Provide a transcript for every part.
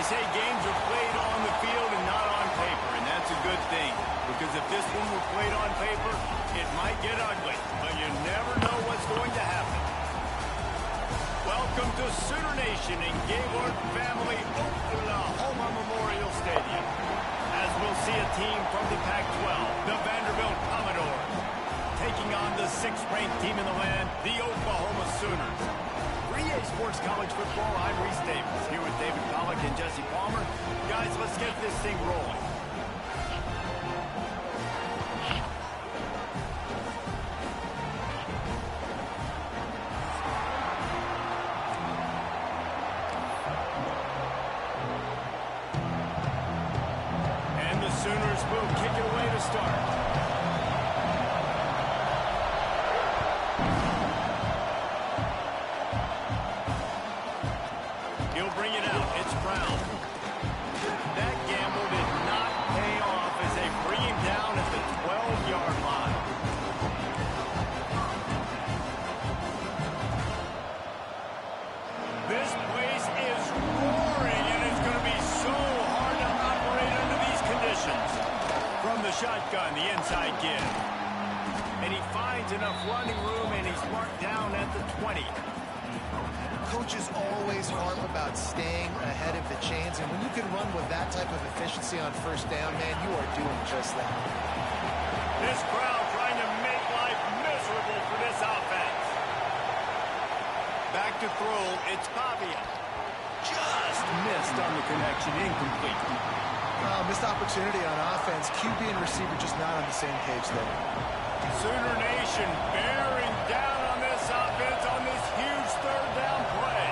say games are played on the field and not on paper, and that's a good thing. Because if this one were played on paper, it might get ugly, but you never know what's going to happen. Welcome to Sooner Nation in Gaylord Family Oklahoma Memorial Stadium. As we'll see a team from the Pac-12, the Vanderbilt Commodores, taking on the 6th-ranked team in the land, the Oklahoma Sooners. 3A Sports College Football, I'm Reese Davis, here with David Pollack and Jesse Palmer. Guys, let's get this thing rolling. And the Sooners will kick it away to start. He'll bring it out. It's Brown. That gamble did not pay off as they bring him down at the 12-yard line. This place is roaring, and it's going to be so hard to operate under these conditions. From the shotgun, the inside give. And he finds enough running room, and he's marked down at the 20. Coaches always harp about staying ahead of the chains, and when you can run with that type of efficiency on first down, man, you are doing just that. This crowd trying to make life miserable for this offense. Back to throw, it's Pavia. Just missed on the connection, incomplete. Missed opportunity on offense. QB and receiver just not on the same page there. Sooner Nation bearing down on this offense on this huge third down play.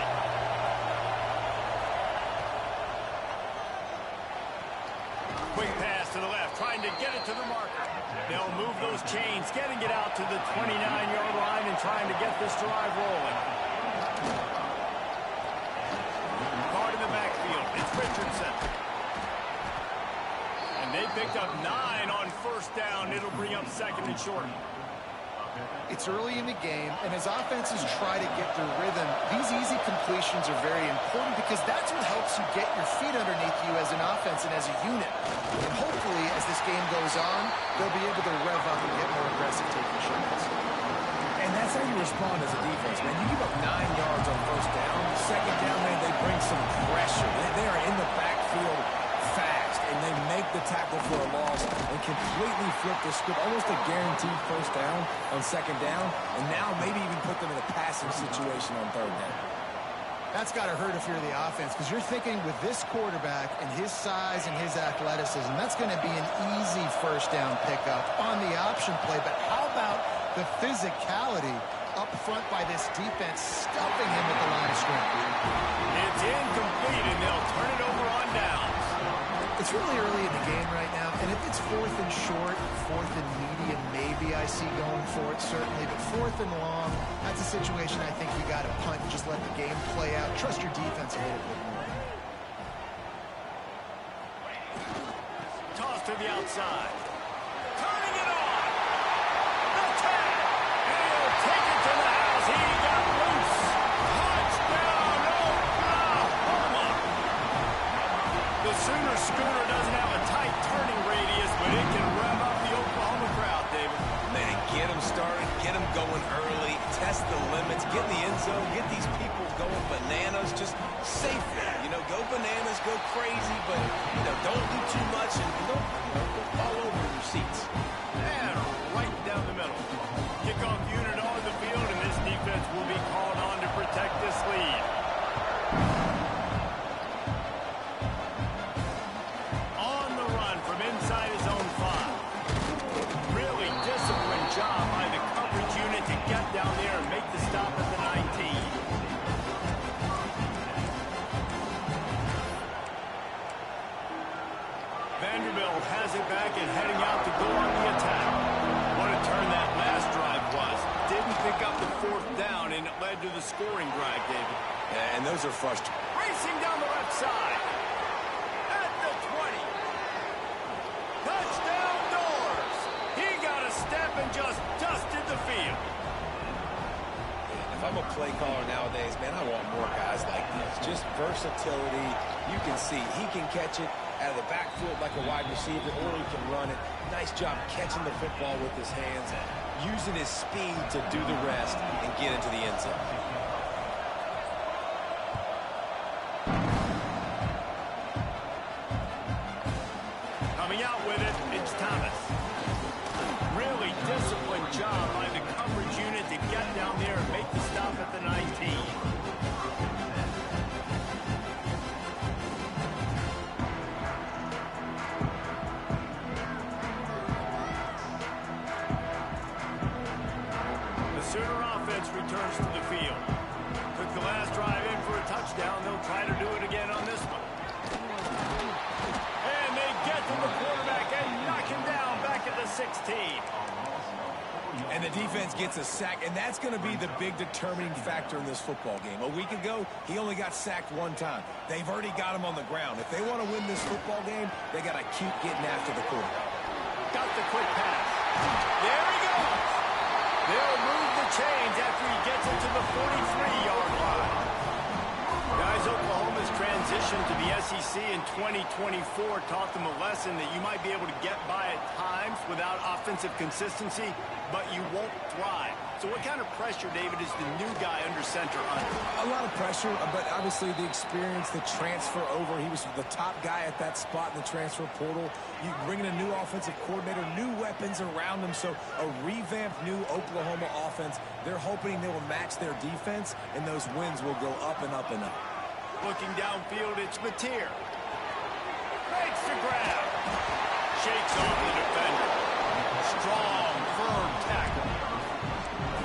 Quick pass to the left, trying to get it to the marker. They'll move those chains, getting it out to the 29-yard line and trying to get this drive rolling. Caught in the backfield, it's Richardson. And they picked up 9 on first down. It'll bring up second and short. It's early in the game, and as offenses try to get their rhythm, these easy completions are very important because that's what helps you get your feet underneath you as an offense and as a unit. And hopefully, as this game goes on, they'll be able to rev up and get more aggressive taking shots. And that's how you respond as a defense, man. You give up 9 yards on first down. Second down, man, they bring some pressure. They are in the backfield fast, and they make the tackle for a loss and completely flip the script, almost a guaranteed first down on second down, and now maybe even put them in a passing situation on third down. That's got to hurt if you're the offense, because you're thinking with this quarterback and his size and his athleticism, that's going to be an easy first down pickup on the option play. But how about the physicality up front by this defense, stuffing him at the line of scrimmage? It's incomplete, and they'll turn it over on downs. It's really early in the game right now, and if it's 4th and short, 4th and medium, maybe I see going for it, certainly. But 4th and long, that's a situation I think you got to punt and just let the game play out. Trust your defense a little bit more. Toss to the outside. Turning it on. The tag. And he'll take it to the house. He got loose. Touchdown, Oklahoma. The Sooner Schooner doesn't have a tight turning radius, but it can rev up the Oklahoma crowd, David. Man, get them started, get them going early, test the limits, get in the end zone, get these people going bananas, just safely. You know, go bananas, go crazy, but, you know, don't do too much and don't fall over in your seats. And right down the middle. Kickoff unit on the field, and this defense will be called on to protect this lead. On the run from inside his own 5. Really disciplined job by the coverage unit to get down there and make the stop at the 19. Vanderbilt has it back and heading out to go on the attack. What a turn that last drive was. Didn't pick up the 4th down, and it led to the scoring drive, David. Yeah, and those are frustrating. Racing down the left side. At the 20. Touchdown Doors. He got a step and just dusted the field. If I'm a play caller nowadays, man, I want more guys like this. Just versatility, You can see he can catch it out of the backfield like a wide receiver, or he can run it. Nice job catching the football with his hands, using his speed to do the rest and get into the end zone. Coming out with it, it's Thomas. Really disciplined job by the coverage unit to get down there and make the stop at the 19. Sooner offense returns to the field. Took the last drive in for a touchdown. They'll try to do it again on this one. And they get to the quarterback and knock him down back at the 16. And the defense gets a sack, and that's going to be the big determining factor in this football game. A week ago, he only got sacked one time. They've already got him on the ground. If they want to win this football game, they got to keep getting after the quarterback. Got the quick pass. There he goes. They'll move the chains after he gets it to the 43-yard line. Guys, Oklahoma's transition to the SEC in 2024 taught them a lesson that you might be able to get by at times without offensive consistency, but you won't thrive. So what kind of pressure, David, is the new guy under center under? A lot of pressure, but obviously the experience, the transfer over. He was the top guy at that spot in the transfer portal. You bring in a new offensive coordinator, new weapons around him, so a revamped new Oklahoma offense. They're hoping they will match their defense, and those wins will go up and up and up. Looking downfield, it's Mateer. Makes the grab. Shakes off the defender. Strong, firm tackle.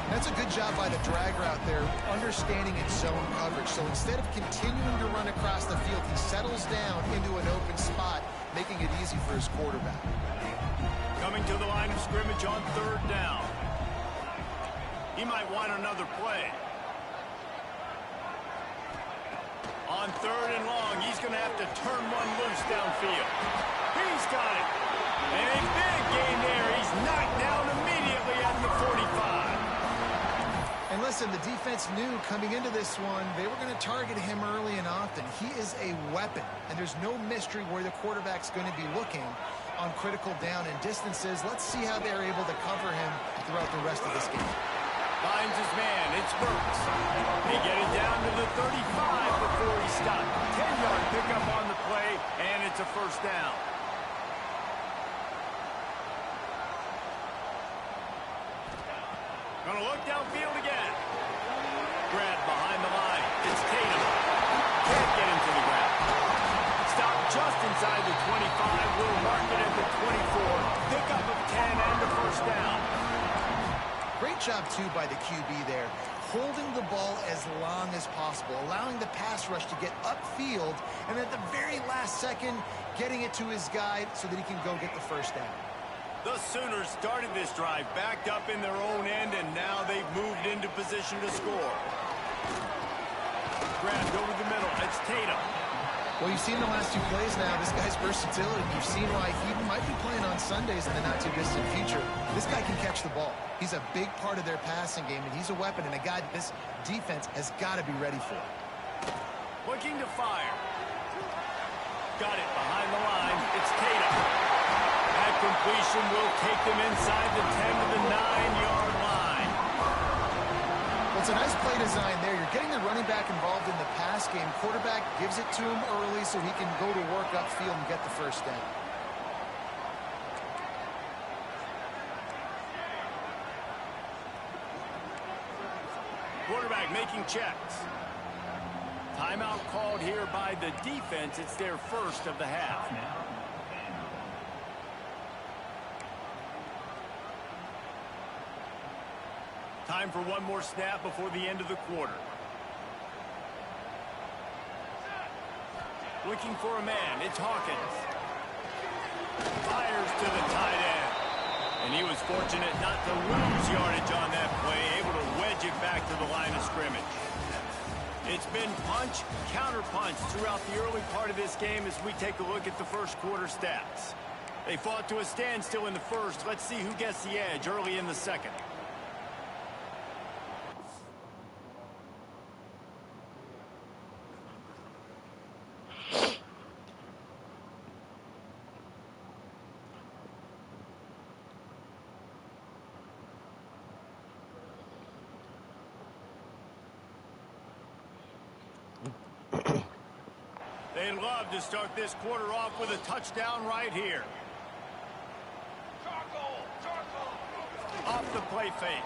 That's a good job by the drag route there, understanding its zone coverage. So instead of continuing to run across the field, he settles down into an open spot, making it easy for his quarterback. Coming to the line of scrimmage on third down. He might want another play. On third and long, he's going to have to turn one loose downfield. He's got it. And a big gain there. He's knocked down immediately at the 45. And listen, the defense knew coming into this one, they were going to target him early and often. He is a weapon, and there's no mystery where the quarterback's going to be looking on critical down and distances. Let's see how they're able to cover him throughout the rest of this game. Finds his man. It's Burks. They get it down to the 35 before he stopped. 10-yard pickup on the play, and it's a first down. Gonna look downfield again. Grab behind the line. It's Tatum. Can't get into the ground. Stop just inside the 25. Will mark it at the 24. Pickup of 10 and a first down. Great job, too, by the QB there, holding the ball as long as possible, allowing the pass rush to get upfield, and at the very last second, getting it to his guy so that he can go get the first down. The Sooners started this drive backed up in their own end, and now they've moved into position to score. Grabbed over the middle. It's Tatum. Well, you've seen the last two plays now. This guy's versatility. You've seen why he might be playing on Sundays in the not-too-distant future. This guy can catch the ball. He's a big part of their passing game, and he's a weapon and a guy that this defense has got to be ready for. Looking to fire. Got it behind the line. It's Tatum. That completion will take them inside the 10 to the 9-yard line. Well, it's a nice play design there. You're getting the running back involved in the pass game. Quarterback gives it to him early so he can go to work upfield and get the first down. Quarterback making checks. Timeout called here by the defense. It's their first of the half. Time for one more snap before the end of the quarter. Looking for a man. It's Hawkins. Fires to the tight end. And he was fortunate not to lose yardage on that play, able to wedge it back to the line of scrimmage. It's been punch, counter punch throughout the early part of this game as we take a look at the first quarter stats. They fought to a standstill in the first. Let's see who gets the edge early in the second. They love to start this quarter off with a touchdown right here. Off the play fake.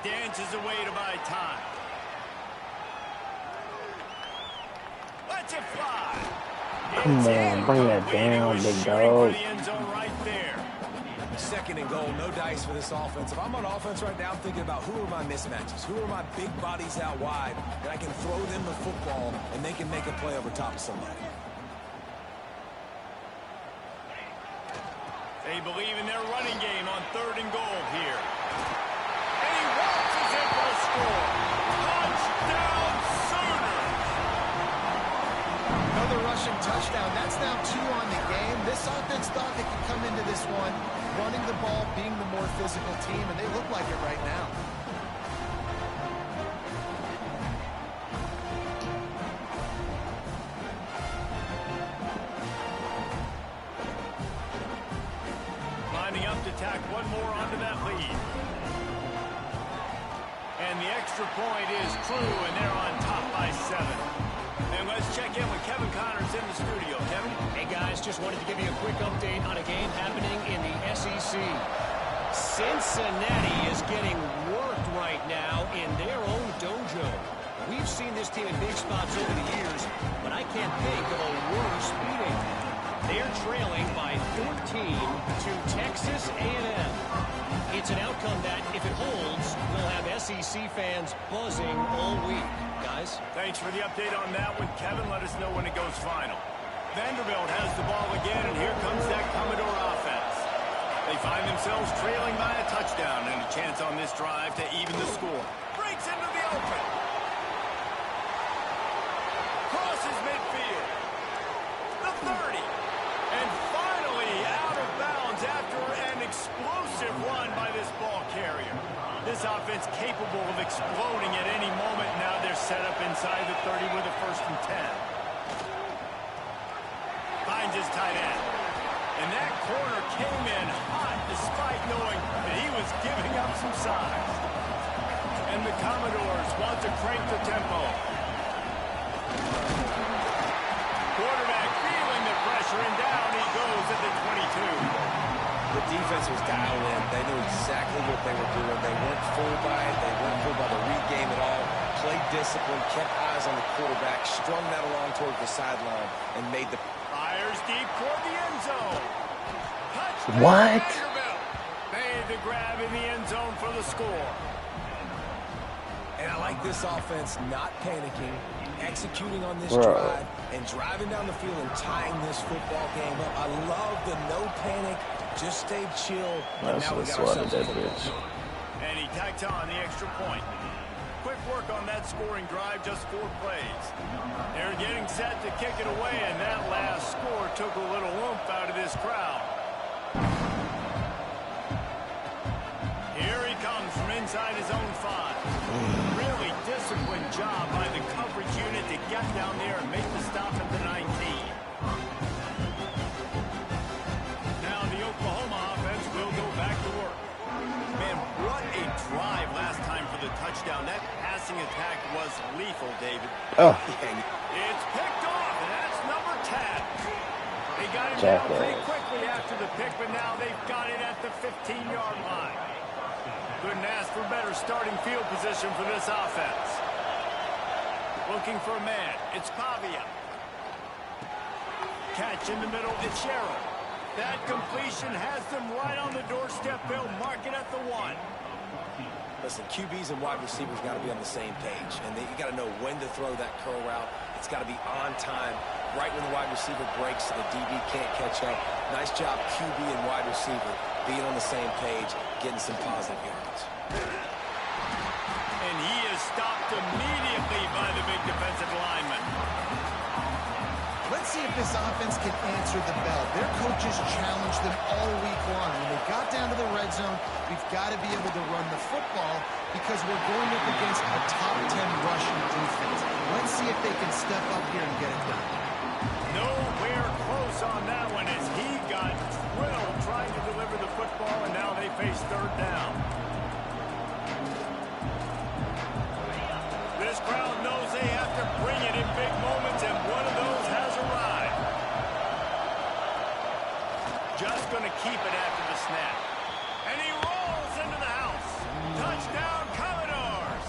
Dances away to buy time. Lets it fly. Come on, bring that down, big dog. Right there. Second and goal, no dice for this offense. If I'm on offense right now, I'm thinking about who are my mismatches, who are my big bodies out wide, that I can throw them the football and they can make a play over top of somebody. They believe in their running game on 3rd and goal here. And he waltzes in for the score. Touchdown Sooners! Another rushing touchdown. That's now 2 on the game. This offense thought they could come into this one running the ball, being the more physical team, and they look like it right now. Lining up to tack one more onto that lead. And the extra point is true, and they're on top by 7. And let's check in with Kevin Connors in the studio. Kevin? Hey, guys, just wanted to give you a quick update on a game happening in the SEC. Cincinnati is getting worked right now in their own dojo. We've seen this team in big spots over the years, but I can't think of a worse beating. They're trailing by 14 to Texas A&M. It's an outcome that, if it holds, will have SEC fans buzzing all week. Guys? Thanks for the update on that one, Kevin. Let us know when it goes final. Vanderbilt has the ball again, and here comes that Commodore offense. They find themselves trailing by a touchdown and a chance on this drive to even the score. Breaks into the open. Crosses midfield. The 30. And finally out of bounds after an explosive run by this ball carrier. This offense capable of exploding at any moment. Now they're set up inside the 30 with a 1st and 10. Finds his tight end. And that corner came in hot despite knowing that he was giving up some size. And the Commodores want to crank the tempo. Quarterback feeling the pressure, and down he goes at the 22. The defense was dialed in. They knew exactly what they were doing. They weren't fooled by it. They weren't fooled by the read game at all. Played discipline, kept eyes on the quarterback, strung that along towards the sideline, and made the... Fires deep toward the end zone. Touchdown What? Vanderbilt. Made the grab in the end zone for the score. And I like this offense not panicking, executing on this Bro. drive, and driving down the field and tying this football game up. I love the no panic, just stay chill. And That's now we what got swatted ourselves that a football. bitch. And he tacked on the extra point. Quick work on that scoring drive, just 4 plays. They're getting set to kick it away, and that last score took a little oomph out of this crowd. Here he comes from inside his own 5. Really disciplined job by the coverage unit to get down there and make the stop at the 19. Now the Oklahoma offense will go back to work. Man, what a drive last time for the touchdown. That passing attack was lethal, David. Oh. It's picked off, and that's number 10. They got it down pretty quickly after the pick, but now they've got it at the 15-yard line. Couldn't ask for better starting field position for this offense. Looking for a man. It's Pavia. Catch in the middle. It's Sherrill. That completion has them right on the doorstep. They'll mark it at the 1. Listen, QBs and wide receivers got to be on the same page, and you got to know when to throw that curl route. It's got to be on time, right when the wide receiver breaks so the DB can't catch up. Nice job, QB and wide receiver, being on the same page, getting some positive yards. And he is stopped immediately by the big defensive lineman. Let's see if this offense can answer the bell. Their coaches challenged them all week long. When they got down to the red zone, we've got to be able to run the football because we're going up against a top 10 rushing defense. Let's see if they can step up here and get it done. Nowhere close on that one as he got drilled trying to deliver the football, and now they face 3rd down. This crowd knows they have to bring it in big moments, and what Just going to keep it after the snap. And he rolls into the house. Touchdown, Commodores.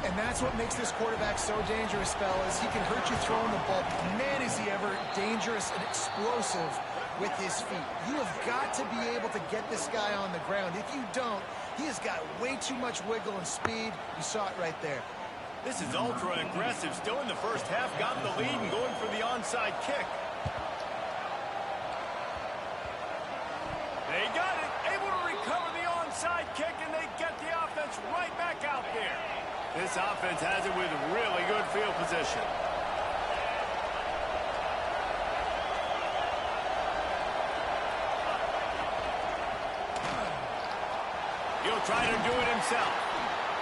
And that's what makes this quarterback so dangerous, fellas. He can hurt you throwing the ball. Man, is he ever dangerous and explosive with his feet. You have got to be able to get this guy on the ground. If you don't, he has got way too much wiggle and speed. You saw it right there. This is ultra aggressive. Still in the first half, got the lead and going for the onside kick. They got it, able to recover the onside kick, and they get the offense right back out there. This offense has it with really good field position. He'll try to do it himself.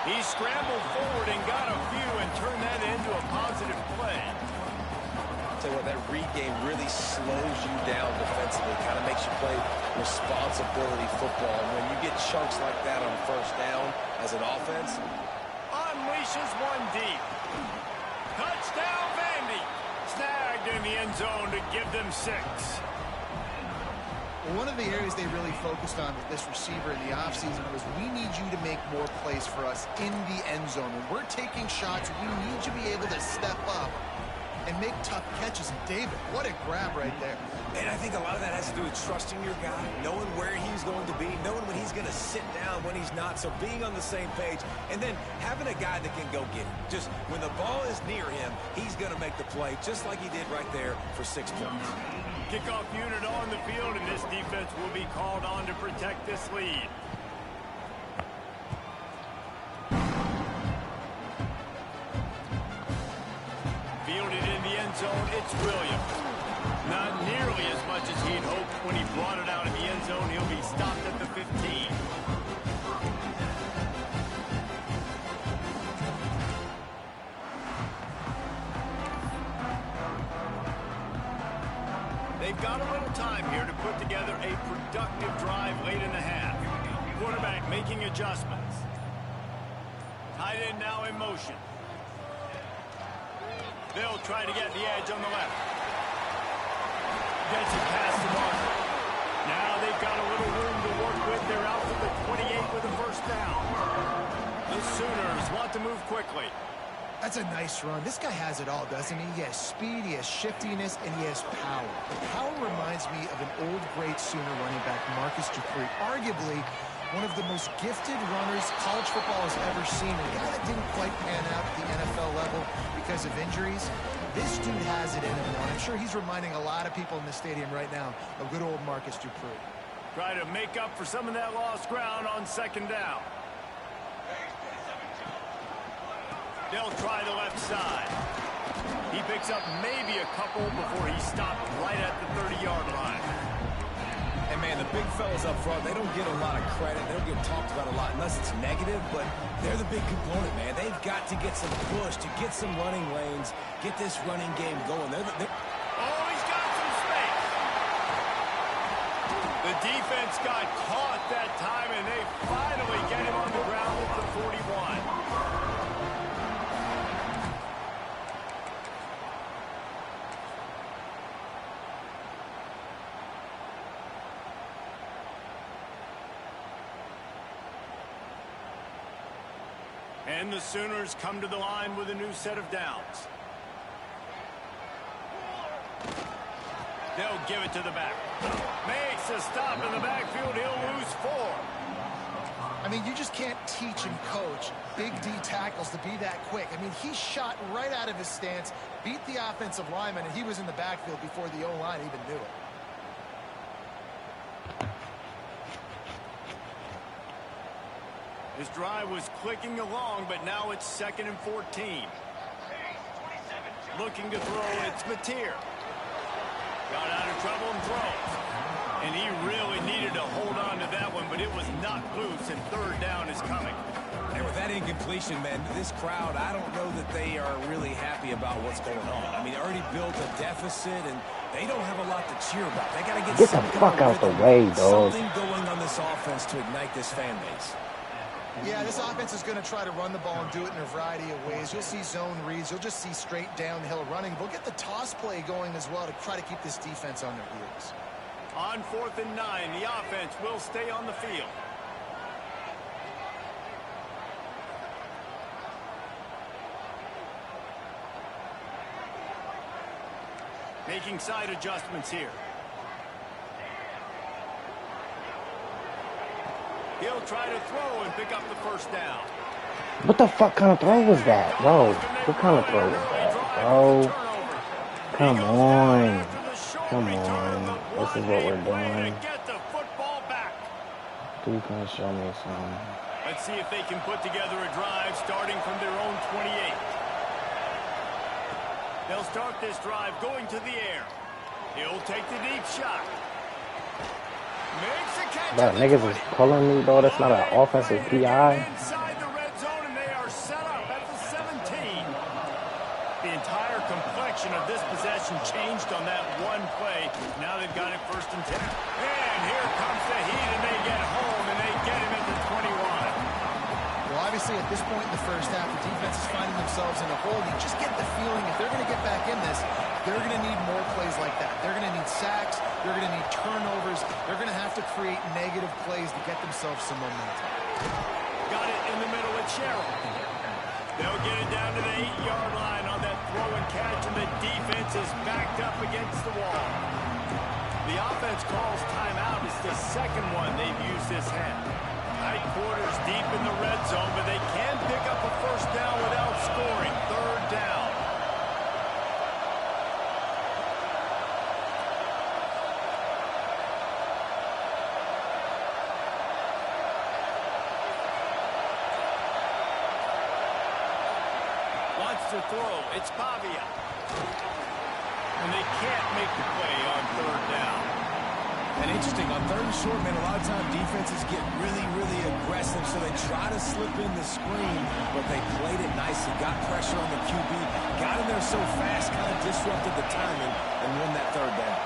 He scrambled forward and got a few and turned that into a positive play. I'll tell you what, that read game really slows you down defensively. Kind of makes you play responsibility football. And when you get chunks like that on first down as an offense, unleashes one deep. Touchdown, Vandy. Snagged in the end zone to give them 6. One of the areas they really focused on with this receiver in the offseason was we need you to make more plays for us in the end zone. When we're taking shots, we need you to be able to step up and make tough catches. And David, what a grab right there. and I think a lot of that has to do with trusting your guy, knowing where he's going to be, knowing when he's going to sit down, when he's not. So being on the same page, and then having a guy that can go get it. Just when the ball is near him, he's going to make the play, just like he did right there for 6 points. Kickoff unit on the field, and this defense will be called on to protect this lead. Fielded in the end zone, it's Williams. Not nearly as much as he'd hoped when he brought it out in the end zone. He'll be stopped at the 15. They've got a little time here to put together a productive drive late in the half. Quarterback making adjustments. Tight end now in motion. They'll try to get the edge on the left. Gets it past the marker. Now they've got a little room to work with. They're out to the 28 with a first down. The Sooners want to move quickly. That's a nice run. This guy has it all, doesn't he? He has speed, he has shiftiness, and he has power. The power reminds me of an old, great Sooner running back, Marcus Dupree. Arguably one of the most gifted runners college football has ever seen. A guy that didn't quite pan out at the NFL level because of injuries. This dude has it in him, and I'm sure he's reminding a lot of people in the stadium right now of good old Marcus Dupree. Try to make up for some of that lost ground on second down. They'll try the left side. He picks up maybe a couple before he stopped right at the 30-yard line. And, man, the big fellas up front, they don't get a lot of credit. They don't get talked about a lot unless it's negative, but they're the big component, man. They've got to get some push, to get some running lanes, get this running game going. Oh, he's got some space. The defense got caught that time, and they finally get him on the ground at the 41. And the Sooners come to the line with a new set of downs. They'll give it to the back. Makes a stop in the backfield. He'll lose 4. I mean, you just can't teach and coach big D tackles to be that quick. I mean, he shot right out of his stance, beat the offensive lineman, and he was in the backfield before the O-line even knew it. His drive was clicking along, but now it's 2nd and 14. Looking to throw, it's Mateer. Got out of trouble and throws. And he really needed to hold on to that one, but it was knocked loose, and third down is coming. And with that incompletion, man, this crowd, I don't know that they are really happy about what's going on. I mean, they already built a deficit, and they don't have a lot to cheer about. They got to get the fuck out the way, dog. Something going on this offense to ignite this fan base. Yeah, this offense is going to try to run the ball and do it in a variety of ways. You'll see zone reads. You'll just see straight downhill running. We'll get the toss play going as well to try to keep this defense on their heels. On 4th and 9, the offense will stay on the field. Making side adjustments here. He'll try to throw and pick up the first down. What the fuck kind of throw was that, bro? What kind of throw was that, bro? Come on. Come on. This is what we're doing. You can show me some. Let's see if they can put together a drive starting from their own 28. They'll start this drive going to the air. He'll take the deep shot. Makes a catch. Bro, niggas is pulling me, bro. That's not an offensive PI. Inside the red zone, and they are set up at the 17. The entire complexion of this possession changed on that one play. Now they've got it 1st and 10. And here comes the heat, and they get home, and they get him at the 21. Well, obviously, at this point in the first half, the defense is finding themselves in a hole. You just get the feeling if they're going to get back in this, they're going to need more plays like that. They're going to need sacks. They're going to need turnovers. They're going to have to create negative plays to get themselves some momentum. Got it in the middle with Sherrill. They'll get it down to the 8-yard line on that throw and catch, and the defense is backed up against the wall. The offense calls timeout. It's the second one they've used this half. Tight quarters deep in the red zone, but they can pick up a first down without scoring. 3rd down. Wants to throw. It's Pavia. And they can't make the play on 3rd down. And interesting, on 3rd and short, man, a lot of time defenses get really, really aggressive, so they try to slip in the screen, but they played it nicely, got pressure on the QB, got in there so fast, kind of disrupted the timing, and won that 3rd down.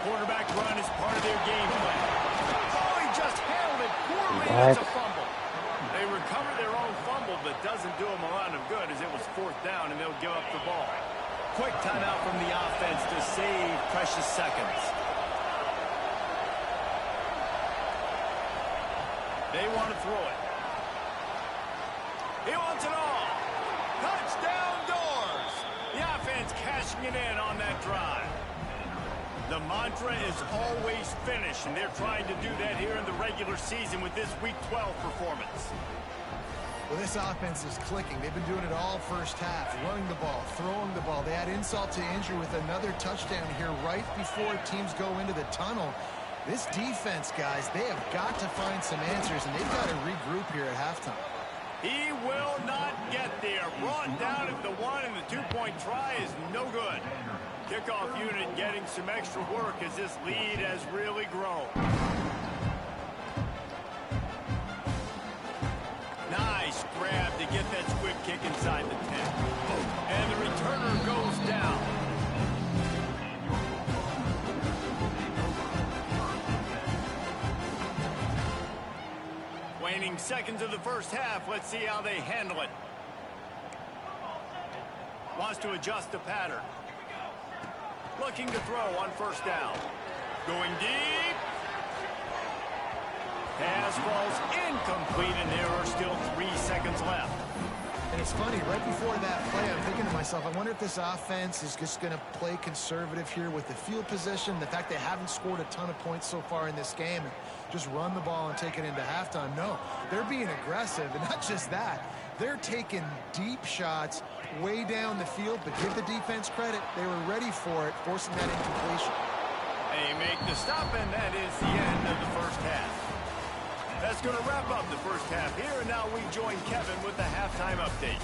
Quarterback run is part of their game plan. Oh, he just handled it poorly. It's a fumble. They recover their own fumble, but doesn't do them a lot of good as it was 4th down, and they'll give up the ball. Quick timeout from the offense to save precious seconds. They want to throw it. He wants it all. Touchdown doors. The offense cashing it in on that drive. The mantra is always finish, and they're trying to do that here in the regular season with this Week 12 performance. Well, this offense is clicking. They've been doing it all first half, running the ball, throwing the ball. They had insult to injury with another touchdown here right before teams go into the tunnel. This defense, guys, they have got to find some answers, and they've got to regroup here at halftime. He will not get there. Brought down at the 1, and the 2-point try is no good. Kickoff unit getting some extra work as this lead has really grown. Nice grab to get that squib kick inside the 10. And the returner goes down. Waning seconds of the first half. Let's see how they handle it. Wants to adjust the pattern. Looking to throw on 1st down. Going deep. Pass falls incomplete, and there are still 3 seconds left. And it's funny, right before that play, I'm thinking to myself, I wonder if this offense is just going to play conservative here with the field position, the fact they haven't scored a ton of points so far in this game, and just run the ball and take it into halftime. No, they're being aggressive, and not just that. They're taking deep shots way down the field, but give the defense credit. They were ready for it, forcing that incompletion. They make the stop, and that is the end of the first half. That's going to wrap up the first half here, and now we join Kevin with the halftime update.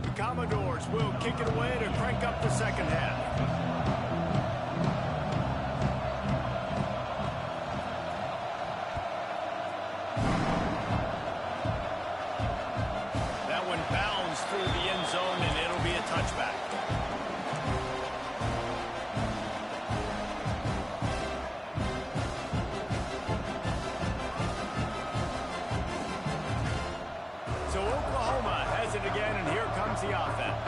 The Commodores will kick it away to crank up the second half. Oklahoma has it again, and here comes the offense.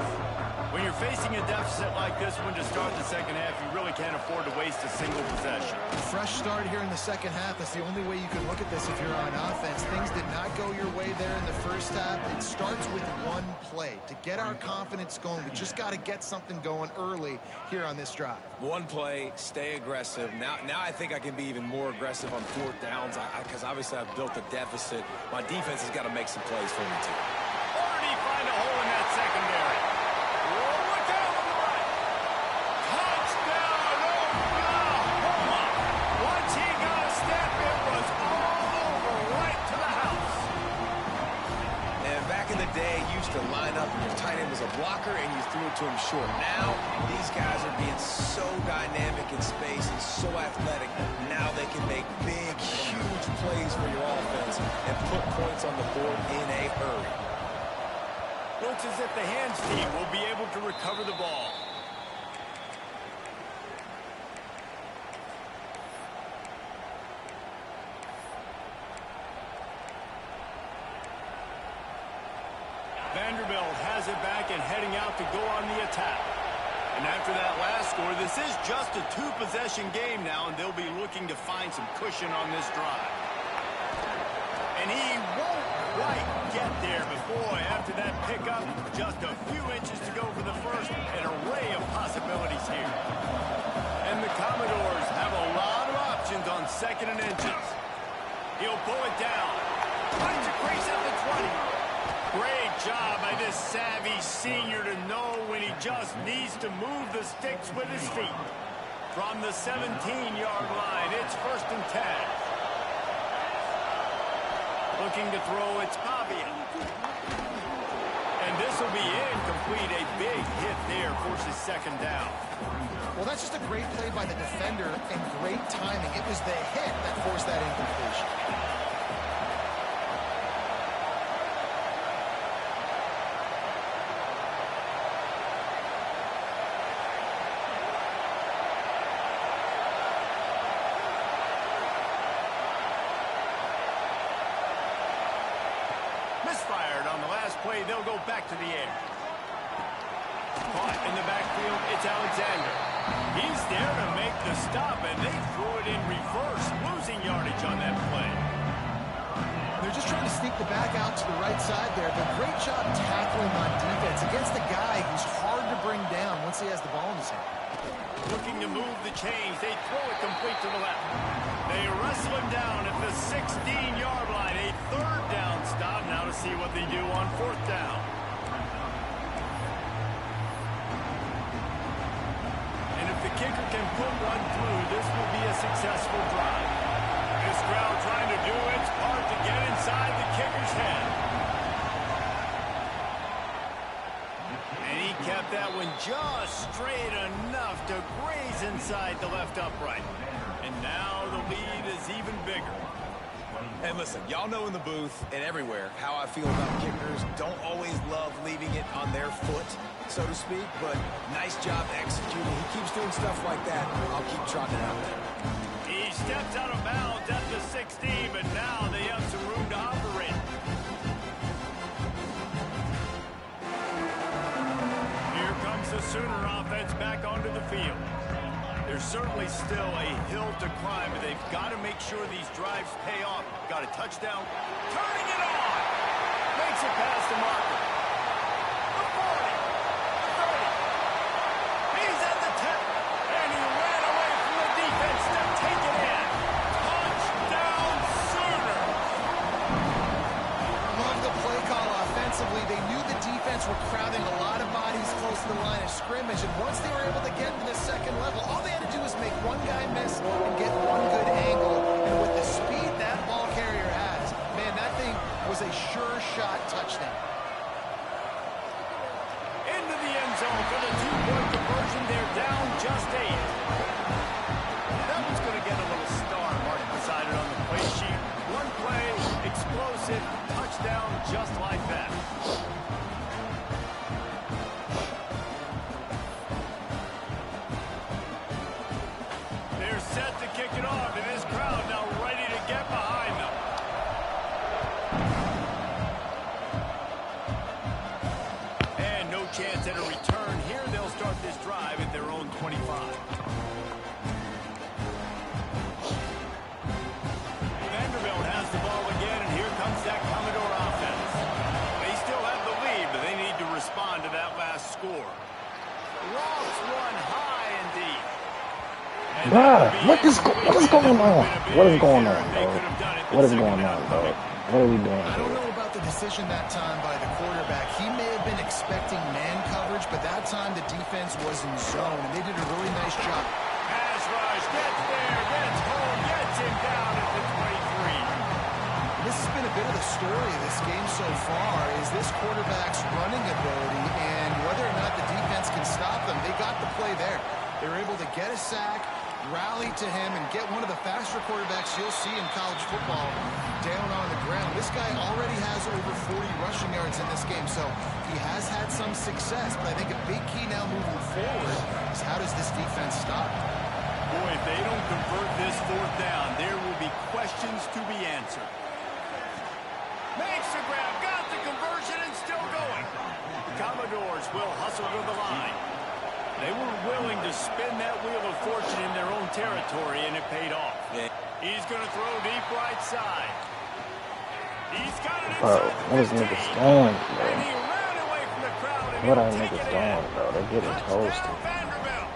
When you're facing a deficit like this one to start the second half, you really can't afford to waste a single possession. Fresh start here in the second half. That's the only way you can look at this if you're on offense. Things did not go your way there in the first half. It starts with one play. To get our confidence going, we just got to get something going early here on this drive. One play, stay aggressive. Now I think I can be even more aggressive on fourth downs because obviously I've built a deficit. My defense has got to make some plays for me too. Already find a hole in that secondary. Look out on the right. Touchdown, Oklahoma. Once he got a step, it was all over right to the house. And back in the day, you used to line up and your tight end was a blocker and you threw it to him short. Now, these guys are being so dynamic in space and so athletic. Now they can make big, huge plays for your offense and put points on the board in a hurry. Looks as if the hands team will be able to recover the ball. Vanderbilt has it back and heading out to go on the attack. And after that last score, this is just a two-possession game now, and they'll be looking to find some cushion on this drive. And he won't quite get there, but boy, after that pickup, just a few inches to go for the first. An array of possibilities here. And the Commodores have a lot of options on second and inches. He'll pull it down. Finds a crease at the 20. Great job by this savvy senior to know when he just needs to move the sticks with his feet. From the 17-yard line, it's 1st and 10. Looking to throw, it's Pavia. And this will be incomplete. A big hit there forces second down. Well, that's just a great play by the defender and great timing. It was the hit that forced that incompletion. Misfired on the last play. They'll go back to the air. Caught in the backfield, it's Alexander. He's there to make the stop, and they threw it in reverse, losing yardage on that play. They're just trying to sneak the back out to the right side there, but great job tackling on defense against a guy who's hard to bring down once he has the ball in his hand. Looking to move the chains. They throw it complete to the left. They wrestle him down at the 16-yard line. A 3rd down stop. Now to see what they do on 4th down. And if the kicker can put one through, this will be a successful drive. This crowd trying to do its part to get inside the kicker's head. And he kept that one just straight enough to graze inside the left upright. And now the lead is even bigger. And listen, y'all know in the booth and everywhere how I feel about kickers. Don't always love leaving it on their foot, so to speak, but nice job executing. He keeps doing stuff like that. I'll keep trotting it out there. He steps out of bounds at the 16, but now they have some room to operate. Here comes the Sooner offense back onto the field. There's certainly still a hill to climb, but they've got to make sure these drives pay off. Got a touchdown. Turning it on. Makes it past the marker. The 40. The 30. He's at the 10. And he ran away from the defense to take it in. Touchdown, Sooners. Love the play call offensively. They knew the defense were crowding a lot of bodies close to the line of scrimmage, and once they were able to get to the second level, all they had to do was make one guy miss and get one good angle. And with the speed that ball carrier has, man, that thing was a sure shot touchdown. Into the end zone for the 2-point conversion. They're down just 8. That one's going to get a little star mark beside it on the play sheet. One play, explosive, touchdown just like that. They're set to kick it off, and this crowd now ready to get behind them. chance at a return. Here they'll start this drive at their own 25. Vanderbilt has the ball again, and here comes that Commodore offense. They still have the lead, but they need to respond to that last score. Lofts one high and deep. Bruh, what is going on? What is going on, bro? What is going on, bro? What are we doing I don't here? know about the decision that time by the quarterback. He may have been expecting man coverage, but that time the defense was in zone, and they did a really nice job. Pass rush, gets there, gets home, gets him down at the 23. This has been a bit of the story of this game so far, is this quarterback's running ability, and whether or not the defense can stop them. They got the play there. They were able to get a sack, rally to him, and get one of the faster quarterbacks you'll see in college football down on the ground. This guy already has over 40 rushing yards in this game, so he has had some success. But I think a big key now moving forward is how does this defense stop? Boy, if they don't convert this fourth down, there will be questions to be answered. Makes the grab, got the conversion, and still going. The Commodores will hustle to the line. They were willing to spin that wheel of fortune in their own territory, and it paid off. Yeah. He's going to throw deep right side. He's got it Bro, inside what is the 15. niggas doing, bro? And he ran away from the crowd, and What he'll are take niggas it doing, in. bro? They're getting toasted. Touchdown, Vanderbilt.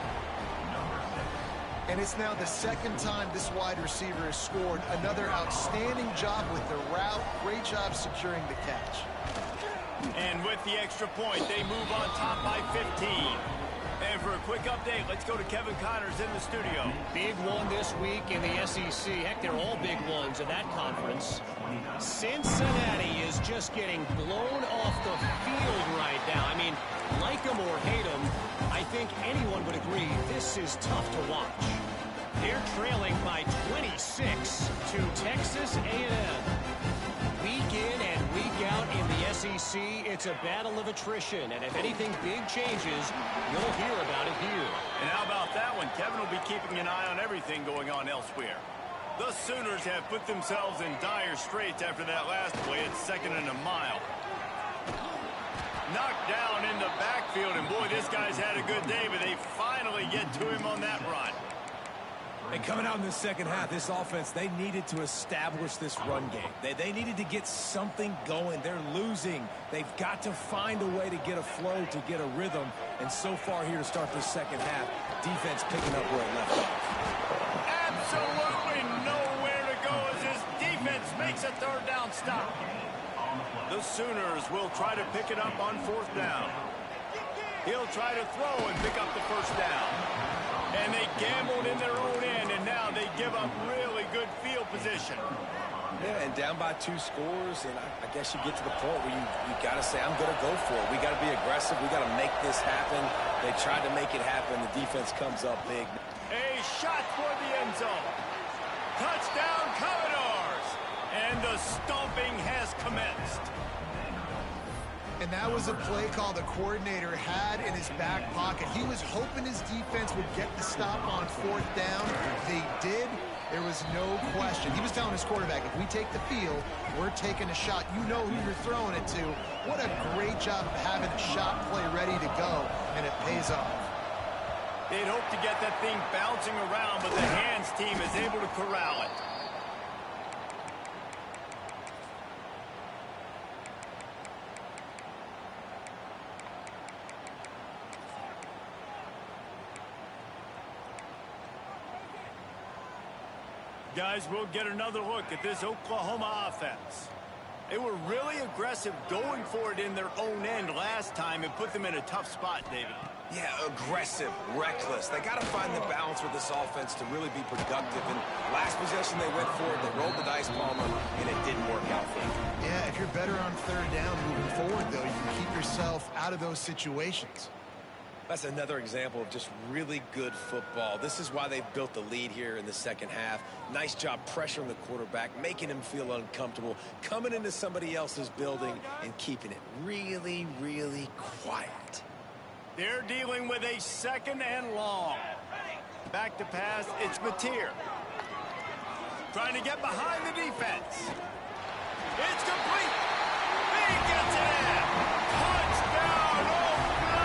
And it's now the second time this wide receiver has scored. Another outstanding job with the route. Great job securing the catch. And with the extra point, they move on top by 15. And for a quick update, let's go to Kevin Connors in the studio. Big one this week in the SEC. Heck, they're all big ones in that conference. Cincinnati is just getting blown off the field right now. I mean, like them or hate them, I think anyone would agree this is tough to watch. They're trailing by 26 to Texas A&M. Week in and week out in the SEC, it's a battle of attrition. And if anything big changes, you'll hear about it here. And how about that one? Kevin will be keeping an eye on everything going on elsewhere. The Sooners have put themselves in dire straits after that last play at 2nd and a mile. Knocked down in the backfield, and boy, this guy's had a good day, but they finally get to him on that run. And coming out in the second half, this offense, they needed to establish this run game. They needed to get something going. They're losing. They've got to find a way to get a flow, to get a rhythm. And so far here to start this second half, defense picking up where it left off. Absolutely nowhere to go as his defense makes a third down stop. The Sooners will try to pick it up on 4th down. He'll try to throw and pick up the first down. And they gambled in their own end, and now they give up really good field position. Yeah, and down by 2 scores, and I guess you get to the point where you got to say, I'm going to go for it. We got to be aggressive. We got to make this happen. They tried to make it happen. The defense comes up big. A shot toward the end zone. Touchdown, Commodores. And the stomping has commenced. And that was a play call the coordinator had in his back pocket. He was hoping his defense would get the stop on 4th down. They did. There was no question. He was telling his quarterback, if we take the field, we're taking a shot. You know who you're throwing it to. What a great job of having a shot play ready to go, and it pays off. They'd hope to get that thing bouncing around, but the hands team is able to corral it. Guys, we'll get another look at this Oklahoma offense. They were really aggressive going for it in their own end last time and put them in a tough spot, David. Yeah, aggressive, reckless. They got to find the balance with this offense to really be productive. And last possession they went for it, they rolled the dice, Palmer, and it didn't work out for them. Yeah, if you're better on 3rd down moving forward, though, you can keep yourself out of those situations. That's another example of just really good football. This is why they've built the lead here in the second half. Nice job pressuring the quarterback, making him feel uncomfortable, coming into somebody else's building and keeping it really, really quiet. They're dealing with a 2nd and long. Back to pass, it's Mateer. Trying to get behind the defense. It's complete. He gets it in. Touchdown, Oklahoma!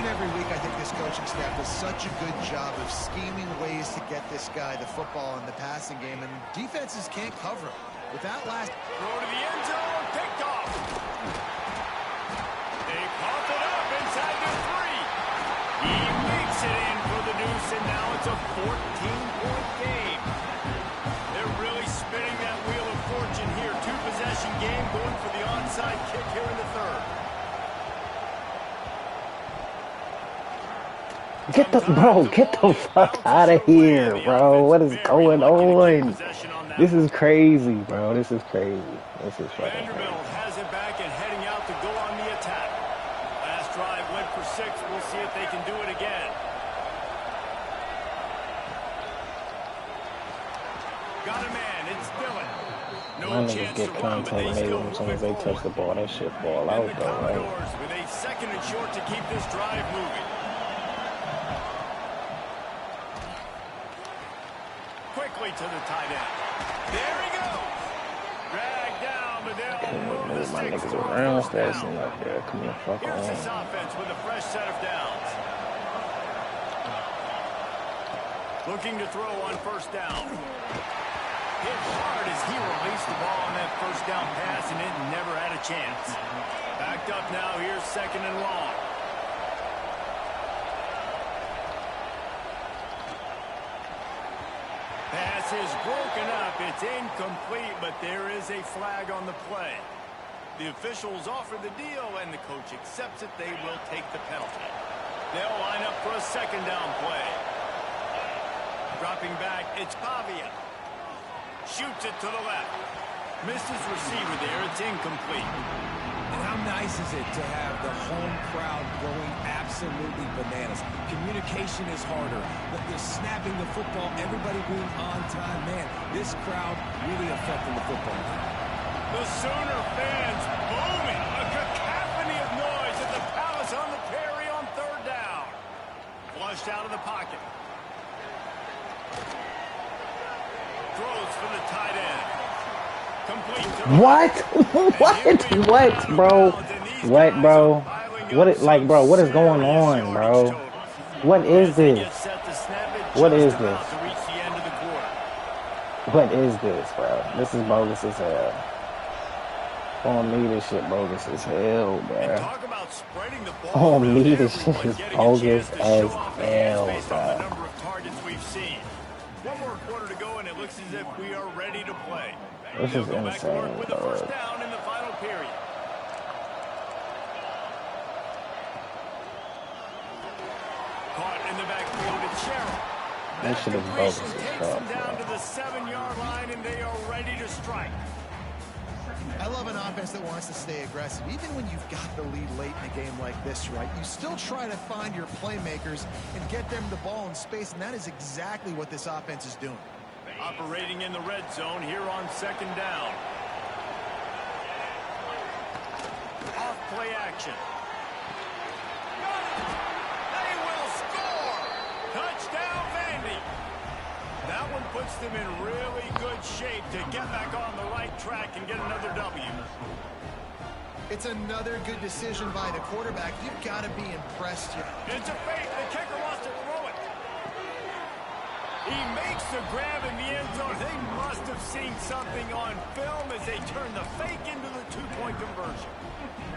and every week, I think this coaching staff does such a good job of scheming ways to get this guy the football in the passing game, and defenses can't cover him. With that last throw to the end zone, picked off. They pop it up inside the 3. He makes it in for the deuce, and now it's a 14-point game. They're really spinning that wheel of fortune here. 2-possession game going for the onside kick here in the 3rd. Get the fuck out of here, bro. What is going on? This is crazy, bro. This is crazy. This is fucking crazy. Vanderbilt has it back and heading out to go on the attack. Last drive went for 6. We'll see if they can do it again. Got a man. It's Dillon. My niggas get contaminated as soon as they touch the ball. That shit fall out, though, right? With a 2nd and short to keep this drive moving. Quickly to the tight end. There he goes. Dragged down, but they'll move the sticks niggas for around, first down. stashing up there. Come on, fuck Here's this on. offense with a fresh set of downs. Looking to throw on first down. Hit hard as he released the ball on that first down pass, and it never had a chance. Backed up now. Here's 2nd and long. Pass is broken up. It's incomplete, but there is a flag on the play. The officials offer the deal, and the coach accepts it. They will take the penalty. They'll line up for a 2nd down play. Dropping back, it's Pavia. Shoots it to the left. Misses receiver there. It's incomplete. And how nice is it to have the home crowd going absolutely bananas? Communication is harder. But they're snapping the football, everybody being on time. Man, this crowd really affecting the football. The Sooner fans booming. A cacophony of noise at the Palace on the Prairie on 3rd down. Flushed out of the pocket. Throws for the tight end. Complete to What? What, bro? What, bro? What is, like, bro, what is going on, bro? What is this? What is this? What is this, bro? This is bogus as hell. On me, this shit bogus as hell, bro. On me, this shit is bogus as hell, bro. One more quarter to go, and it looks as if we are ready to play. This is insane, with the bro. first down in the final period. Caught in the backfield, it's Sherrill. That shit is bogus as Takes fuck, them down bro. to the 7-yard line, and they are ready to strike. I love an offense that wants to stay aggressive. Even when you've got the lead late in a game like this, right, you still try to find your playmakers and get them the ball in space, and that is exactly what this offense is doing. Operating in the red zone here on 2nd down. Off play action. They will score! Touchdown, Vandy! That one puts them in really good shape to get back on the right track and get another W. It's another good decision by the quarterback. You've got to be impressed here. It's a fake. The kicker wants to throw it. He makes the grab in the end zone. They must have seen something on film as they turn the fake into the 2-point conversion.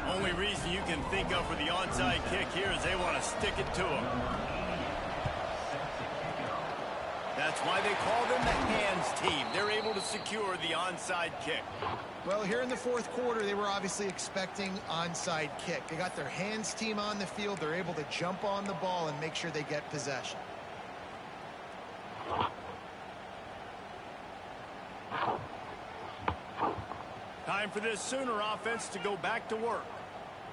Only reason you can think of for the onside kick here is they want to stick it to him. That's why they call them the hands team. They're able to secure the onside kick. Well, here in the 4th quarter, they were obviously expecting onside kick. They got their hands team on the field. They're able to jump on the ball and make sure they get possession. Time for this Sooner offense to go back to work.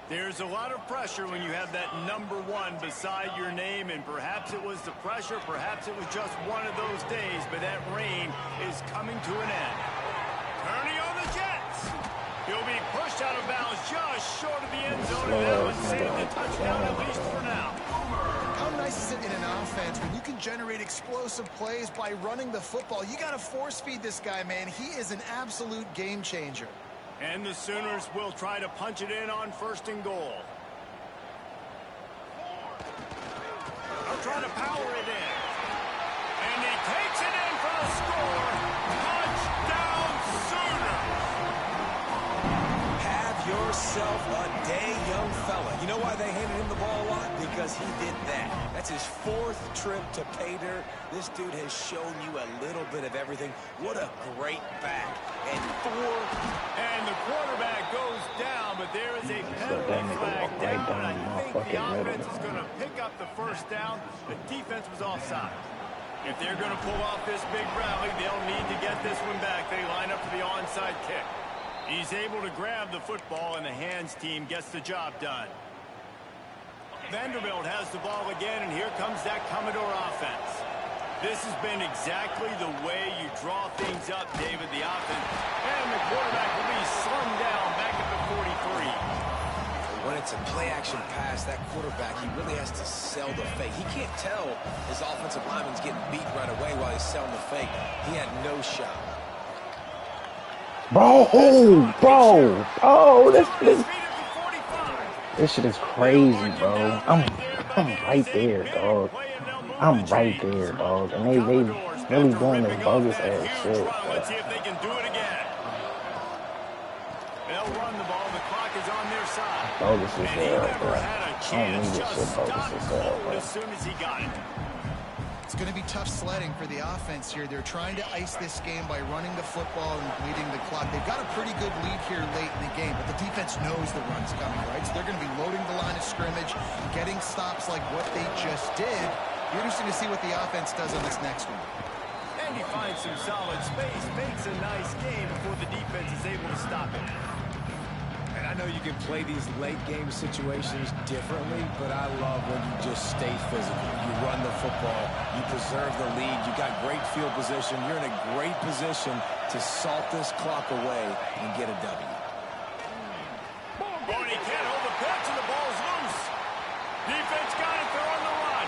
There's a lot of pressure when you have that number 1 beside your name, and perhaps it was the pressure, perhaps it was just one of those days, but that rain is coming to an end. Turning on the Jets. He'll be pushed out of bounds just short of the end zone, and that one saved the touchdown at least for now. How nice is it in an offense when you can generate explosive plays by running the football? You got to force feed this guy, man. He is an absolute game changer. And the Sooners will try to punch it in on 1st and goal. They'll try to power it in. And he takes it in for the score. Touchdown Sooners. Have yourself a day, young fella. You know why they handed him the ball a lot? Because he did that. That's his 4th trip to pay dirt. This dude has shown you a little bit of everything. What a great back. And the quarterback goes down, but there is a penalty flag down. I think the offense is going to pick up the first down. The defense was offside. If they're going to pull off this big rally, they'll need to get this one back. They line up for the onside kick. He's able to grab the football, and the hands team gets the job done. Vanderbilt has the ball again, and here comes that Commodore offense. This has been exactly the way you draw things up, David, the offense. And the quarterback will be slung down back at the 43. When it's a play-action pass, that quarterback, he really has to sell the fake. He can't tell his offensive lineman's getting beat right away while he's selling the fake. He had no shot. Bro, this shit is crazy, bro. I'm right there, dog. I'm right there, dog. And they really doing this bogus ass shit. Let's see if they can do it again. They'll run the ball. The clock is on their side. Bogus as hell, bro. I don't need this shit bogus as hell, bro. As soon as he got it. It's going to be tough sledding for the offense here. They're trying to ice this game by running the football and bleeding the clock. They've got a pretty good lead here late in the game, but the defense knows the run's coming, right? So they're going to be loading the line of scrimmage, getting stops like what they just did. Be interesting to see what the offense does on this next one. And he finds some solid space, makes a nice game before the defense is able to stop it. And I know you can play these late game situations differently, but I love when you just stay physical. You run the football, you preserve the lead, you got great field position. You're in a great position to salt this clock away and get a W. Oh, and he can't hold the pitch, and the ball's loose. Defense got it. They're on the run.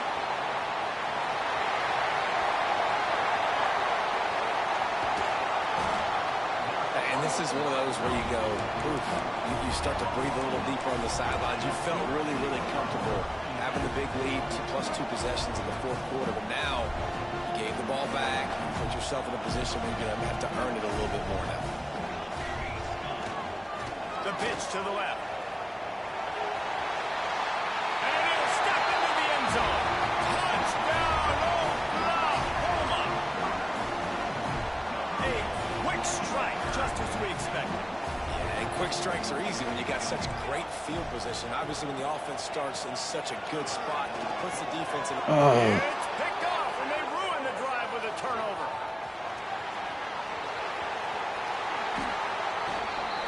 And this is one of those where you go, oof, you start to breathe a little deeper on the sidelines. You felt really, really comfortable having the big lead, +2 possessions in the 4th quarter. But now you gave the ball back, you put yourself in a position where you're going to have to earn it a little bit more now. The pitch to the left. And he'll step into the end zone. Touchdown, Oklahoma. A quick strike, just as we expected. Yeah, and quick strikes are easy when you got such great field position. Obviously, when the offense starts in such a good spot, it puts the defense in. It's picked off, and they ruin the drive with a turnover.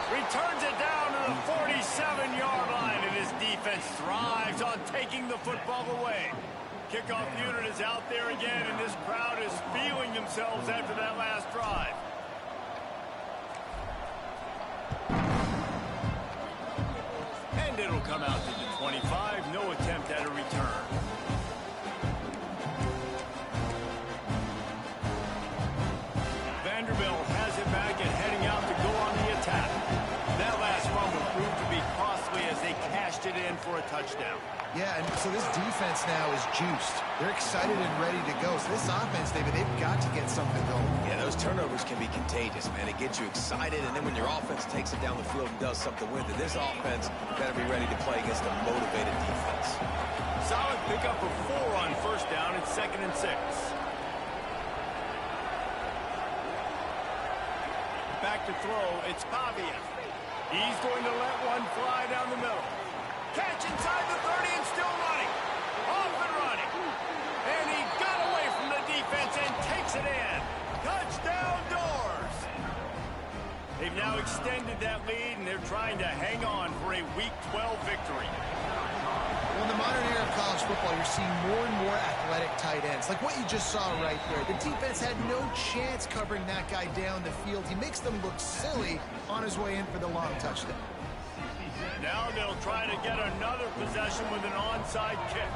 Returns it down to the 47-yard line, and his defense thrives on taking the football away. Kickoff unit is out there again, and this crowd is feeling themselves after that last drive. And it'll come out to the 25. No attempt at a return. Vanderbilt has it back and heading out to go on the attack. That last fumble proved to be costly as they cashed it in for a touchdown. Yeah, and so this defense now is juiced. They're excited and ready to go. So this offense, David, they've got to get something going. Yeah, those turnovers can be contagious, man. It gets you excited, and then when your offense takes it down the field and does something with it, this offense better be ready to play against a motivated defense. Solid pickup of 4 on first down and 2nd and 6. Back to throw, it's Pavia. He's going to let one fly down the middle. Catch inside the 30 and still running. Off and running. And he got away from the defense and takes it in. Touchdown Doors. They've now extended that lead, and they're trying to hang on for a Week 12 victory. Well, in the modern era of college football, you're seeing more and more athletic tight ends. Like what you just saw right there. The defense had no chance covering that guy down the field. He makes them look silly on his way in for the long touchdown. Now they'll try to get another possession with an onside kick.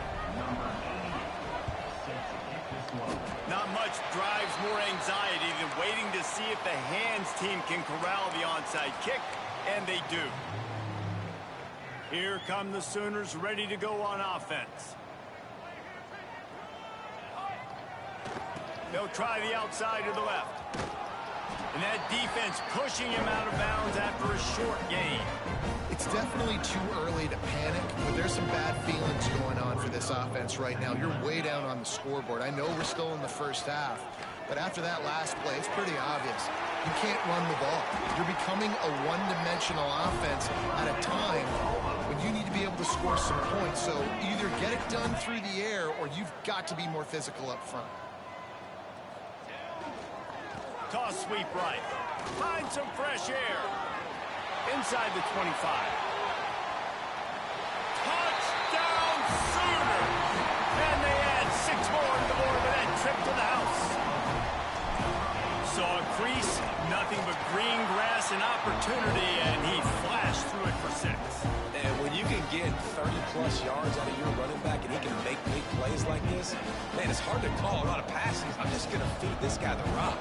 Not much drives more anxiety than waiting to see if the hands team can corral the onside kick, and they do. Here come the Sooners ready to go on offense. They'll try the outside to the left. And that defense pushing him out of bounds after a short gain. It's definitely too early to panic, but there's some bad feelings going on for this offense right now. You're way down on the scoreboard. I know we're still in the first half, but after that last play, it's pretty obvious. You can't run the ball. You're becoming a one-dimensional offense at a time when you need to be able to score some points. So either get it done through the air or you've got to be more physical up front. Toss sweep right. Find some fresh air. Inside the 25. Touchdown Sooners! And they add 6 more to the board with that trip to the house. Saw a crease, nothing but green grass and opportunity, and he flashed through it for 6. And when you can get 30-plus yards out of your running back and he can make big plays like this, man, it's hard to call a lot of passes. I'm just going to feed this guy the rock.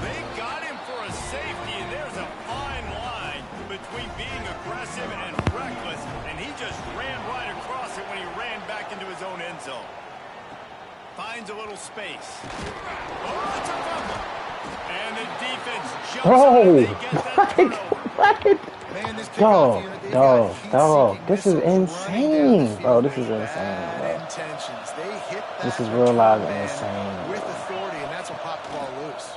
They got him for a safety, and there's a fine line between being aggressive and reckless, and he just ran right across it when he ran back into his own end zone. Finds a little space. Oh, it's a fumble. And the defense jumps out and they get that turnover. Man, this dog, this is insane, bro. This is insane, bro. This is real live insane. With authority, and that's what popped the ball loose.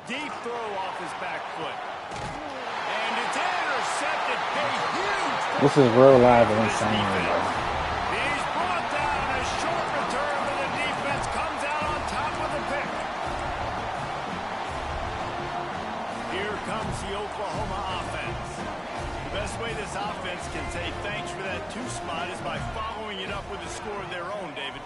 Deep throw off his back foot. And it's intercepted. Huge. This is real live insane, bro. He's brought down a short return, but the defense comes out on top with a pick. Here comes the Oklahoma offense. The best way this offense can say thanks for that 2 spot is by following it up with a score of their own, David.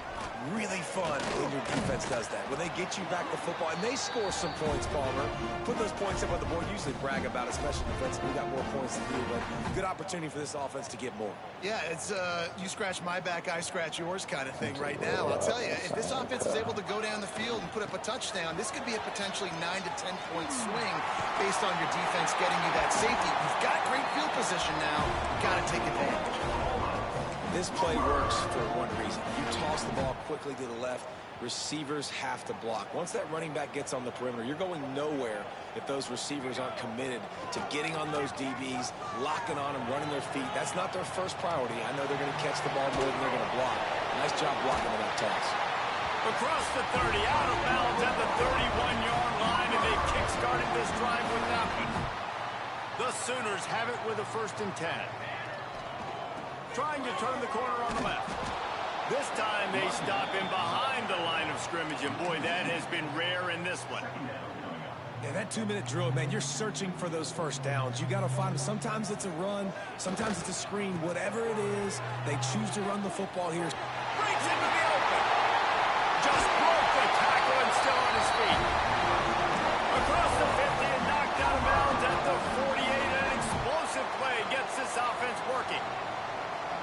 Really fun when your defense does that. When they get you back the football, and they score some points, Palmer. Put those points up on the board. Usually brag about it, especially defensively. We got more points to do, but good opportunity for this offense to get more. Yeah, it's you scratch my back, I scratch yours kind of thing right now. I'll tell you, if this offense is able to go down the field and put up a touchdown, this could be a potentially 9 to 10 point swing based on your defense getting you that safety. You've got great field position now. You've got to take advantage. This play works for one reason. You toss the ball quickly to the left, receivers have to block. Once that running back gets on the perimeter, you're going nowhere if those receivers aren't committed to getting on those DBs, locking on them, running their feet. That's not their first priority. I know they're going to catch the ball more than they're going to block. Nice job blocking on that toss. Across the 30, out of bounds at the 31-yard line, and they kick-started this drive with that one. The Sooners have it with a 1st and 10. Trying to turn the corner on the left. This time they stop him behind the line of scrimmage, and boy, that has been rare in this one. Yeah, that 2-minute drill, man, you're searching for those first downs. You got to find them. Sometimes it's a run, sometimes it's a screen. Whatever it is, they choose to run the football here. Breaks into the open. Just broke the tackle and still on his feet. Across the 50 and knocked out of bounds at the 48. An explosive play gets this offense working.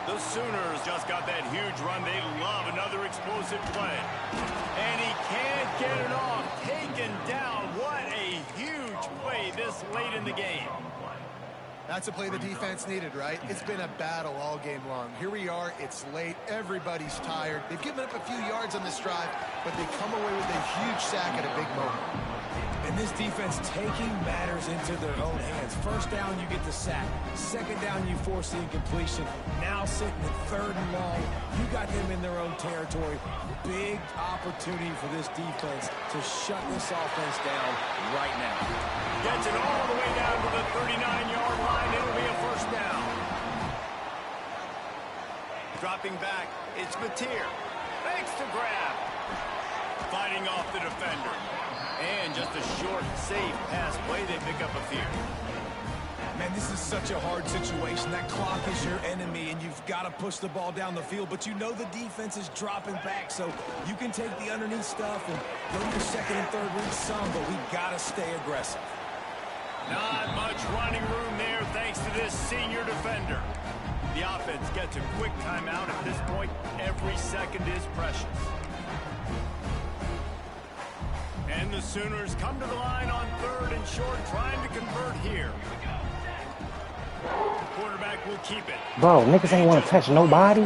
The Sooners just got that huge run. They love another explosive play. And he can't get it off. Taken down. What a huge play this late in the game. That's a play the defense needed, right? It's been a battle all game long. Here we are. It's late. Everybody's tired. They've given up a few yards on this drive, but they come away with a huge sack at a big moment. And this defense taking matters into their own hands. First down, you get the sack. Second down, you force the incompletion. Now sitting at 3rd and long, you got them in their own territory. Big opportunity for this defense to shut this offense down right now. Gets it all the way down to the 39-yard line. It'll be a 1st down. Dropping back, it's Mateer. Makes the grab. Fighting off the defender. And just a short, safe pass play. They pick up a few. Man, this is such a hard situation. That clock is your enemy, and you've got to push the ball down the field. But you know the defense is dropping back, so you can take the underneath stuff and go to your 2nd and 3rd read some, but we got to stay aggressive. Not much running room there thanks to this senior defender. The offense gets a quick timeout. At this point, every second is precious. And And the Sooners come to the line on 3rd and short, trying to convert here. Quarterback will keep it. Bro, niggas ain't want to touch nobody.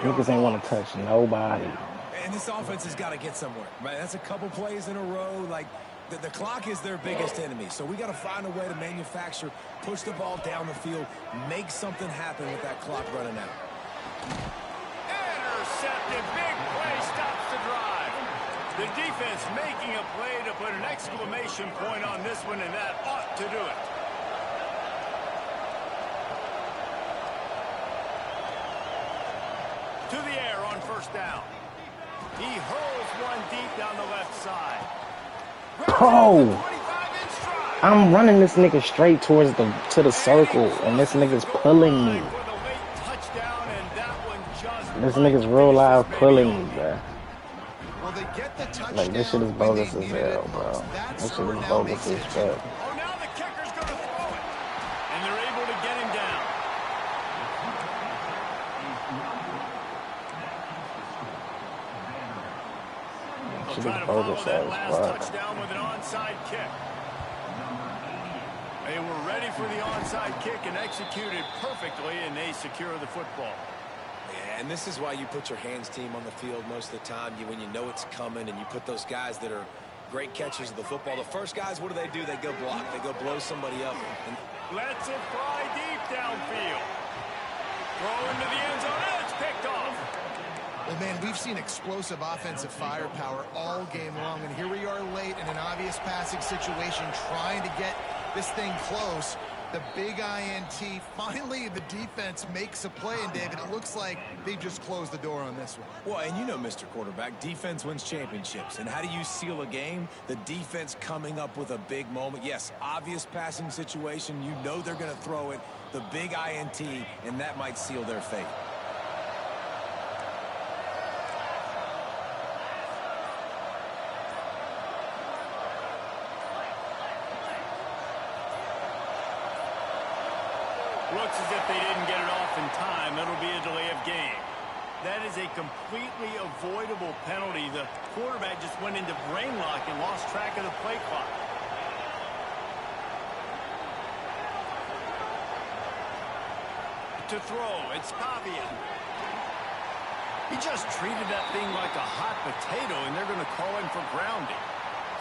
Niggas ain't want to touch nobody. And this offense has got to get somewhere, right? That's a couple plays in a row. Like, the clock is their biggest enemy. So we got to find a way to manufacture, push the ball down the field, make something happen with that clock running out. Intercepted. Big play stops the drive. The defense making a play to put an exclamation point on this one, and that ought to do it. To the air on 1st down. He hurls one deep down the left side. Bro, I'm running this nigga straight towards the circle, and this nigga's pulling me. This nigga's real live pulling me, bro. Like, this shit is bogus as hell, bro. This shit is bogus as fuck. Oh, now the kicker's going to throw it. And they're able to get him down. Shit is bogus as fuck. Touchdown with an onside kick. They were ready for the onside kick and executed perfectly, and they secure the football. Yeah, and this is why you put your hands team on the field most of the time. When you know it's coming, and you put those guys that are great catchers of the football. The first guys, what do? They go block. They go blow somebody up. And lets it fly deep downfield. Throw into the end zone, and it's picked off. Well, man, we've seen explosive offensive firepower all game long, and here we are late in an obvious passing situation trying to get this thing close. The big INT. Finally, the defense makes a play, and David, it looks like they just closed the door on this one. Well, and you know, Mr. Quarterback, defense wins championships. And how do you seal a game? The defense coming up with a big moment. Yes, obvious passing situation. You know they're going to throw it. The big INT, and that might seal their fate. Looks as if they didn't get it off in time. It'll be a delay of game. That is a completely avoidable penalty. The quarterback just went into brain lock and lost track of the play clock. To throw, it's Pavia. He just treated that thing like a hot potato, and they're going to call him for grounding.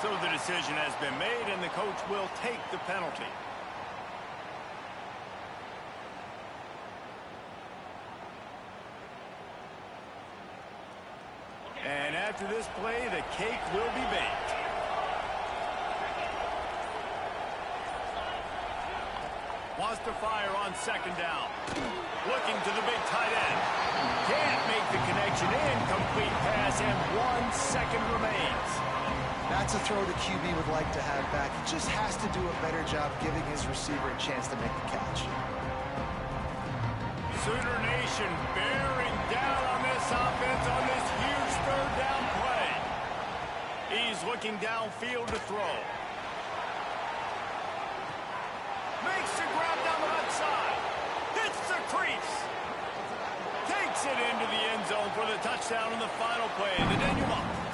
So the decision has been made, and the coach will take the penalty. And after this play, the cake will be baked. Wants to fire on 2nd down. Looking to the big tight end. Can't make the connection. Incomplete pass, and 1 second remains. That's a throw the QB would like to have back. He just has to do a better job giving his receiver a chance to make the catch. Sooner Nation bearing down on this offense on this huge 3rd down play. He's looking downfield to throw. Makes the grab down the left side. Hits the crease. Takes it into the end zone for the touchdown in the final play. The Denver.